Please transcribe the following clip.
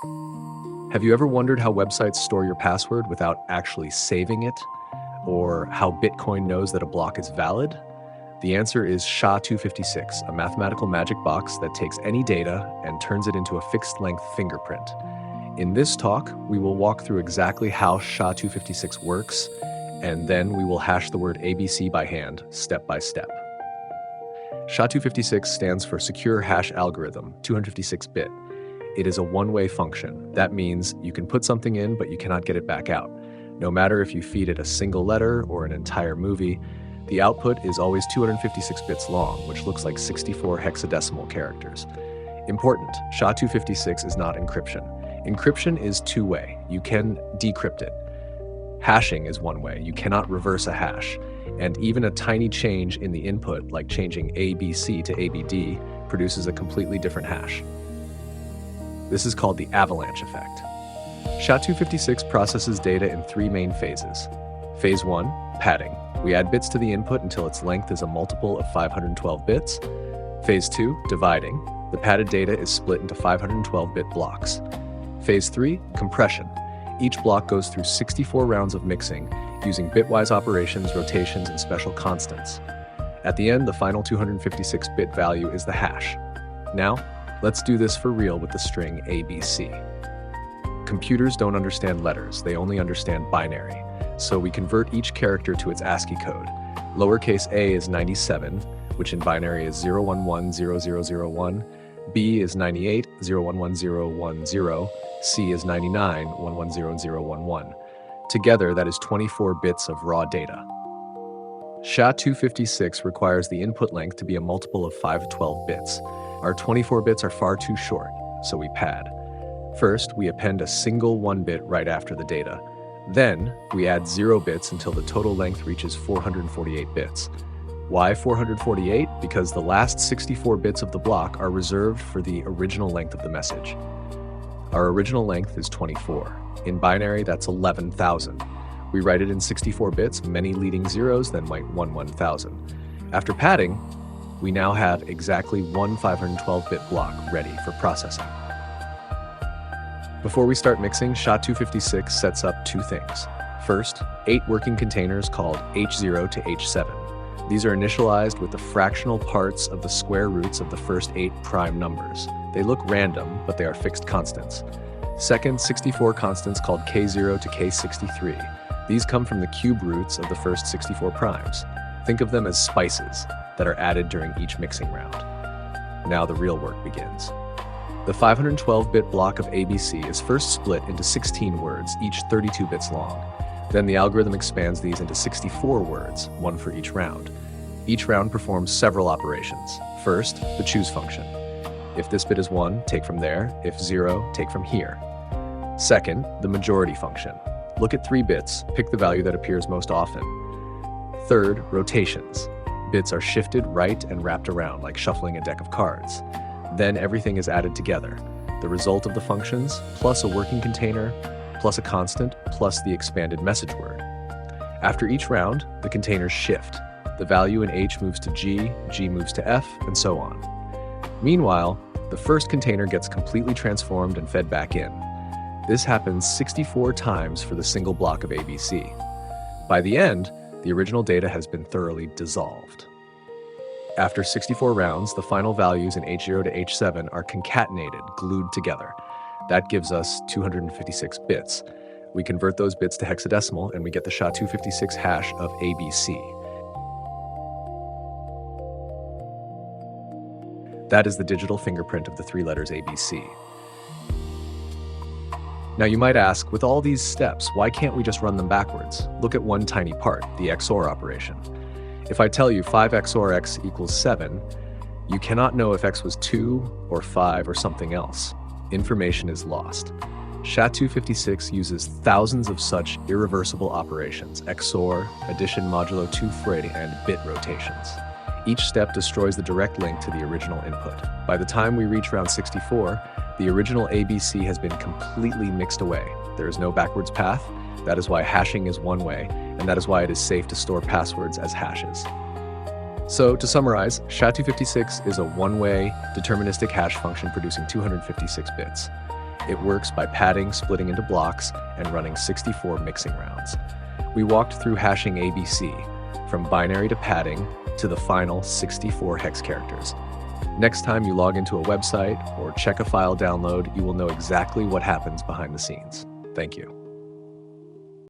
Have you ever wondered how websites store your password without actually saving it? Or how Bitcoin knows that a block is valid? The answer is SHA-256, a mathematical magic box that takes any data and turns it into a fixed-length fingerprint. In this talk, we will walk through exactly how SHA-256 works, and then we will hash the word ABC by hand, step by step. SHA-256 stands for Secure Hash Algorithm, 256-bit. It is a one-way function. That means you can put something in, but you cannot get it back out. No matter if you feed it a single letter or an entire movie, the output is always 256 bits long, which looks like 64 hexadecimal characters. Important, SHA-256 is not encryption. Encryption is two-way. You can decrypt it. Hashing is one way. You cannot reverse a hash. And even a tiny change in the input, like changing ABC to ABD, produces a completely different hash. This is called the avalanche effect. SHA-256 processes data in three main phases. Phase 1, padding. We add bits to the input until its length is a multiple of 512 bits. Phase 2, dividing. The padded data is split into 512-bit blocks. Phase 3, compression. Each block goes through 64 rounds of mixing, using bitwise operations, rotations, and special constants. At the end, the final 256-bit value is the hash. Now, let's do this for real with the string ABC. Computers don't understand letters, they only understand binary. So we convert each character to its ASCII code. Lowercase a is 97, which in binary is 0110001, B is 98, 011010, C is 99, 110011. Together, that is 24 bits of raw data. SHA-256 requires the input length to be a multiple of 512 bits. Our 24 bits are far too short, so we pad. First, we append a single 1-bit right after the data. Then, we add 0 bits until the total length reaches 448 bits. Why 448? Because the last 64 bits of the block are reserved for the original length of the message. Our original length is 24. In binary, that's 11,000. We write it in 64 bits, many leading zeros, then might 1,000. After padding, we now have exactly one 512-bit block ready for processing. Before we start mixing, SHA-256 sets up two things. First, 8 working containers called H0 to H7. These are initialized with the fractional parts of the square roots of the first 8 prime numbers. They look random, but they are fixed constants. Second, 64 constants called K0 to K63. These come from the cube roots of the first 64 primes. Think of them as spices that are added during each mixing round. Now the real work begins. The 512-bit block of ABC is first split into 16 words, each 32 bits long. Then the algorithm expands these into 64 words, one for each round. Each round performs several operations. First, the choose function. If this bit is 1, take from there. If 0, take from here. Second, the majority function. Look at 3 bits, pick the value that appears most often. Third, rotations. Bits are shifted right and wrapped around, like shuffling a deck of cards. Then everything is added together. The result of the functions, plus a working container, plus a constant, plus the expanded message word. After each round, the containers shift. The value in H moves to G, G moves to F, and so on. Meanwhile, the first container gets completely transformed and fed back in. This happens 64 times for the single block of ABC. By the end, the original data has been thoroughly dissolved. After 64 rounds, the final values in H0 to H7 are concatenated, glued together. That gives us 256 bits. We convert those bits to hexadecimal, and we get the SHA-256 hash of ABC. That is the digital fingerprint of the 3 letters ABC. Now you might ask, with all these steps, why can't we just run them backwards? Look at one tiny part, the XOR operation. If I tell you 5 XOR x equals 7, you cannot know if x was 2 or 5 or something else. Information is lost. SHA-256 uses thousands of such irreversible operations, XOR, addition modulo 2 Frey, and bit rotations. Each step destroys the direct link to the original input. By the time we reach round 64, the original ABC has been completely mixed away. There is no backwards path. That is why hashing is one way, and that is why it is safe to store passwords as hashes. So, to summarize, SHA-256 is a one-way deterministic hash function producing 256 bits. It works by padding, splitting into blocks, and running 64 mixing rounds. We walked through hashing ABC, from binary to padding, to the final 64 hex characters. Next time you log into a website or check a file download, you will know exactly what happens behind the scenes. Thank you.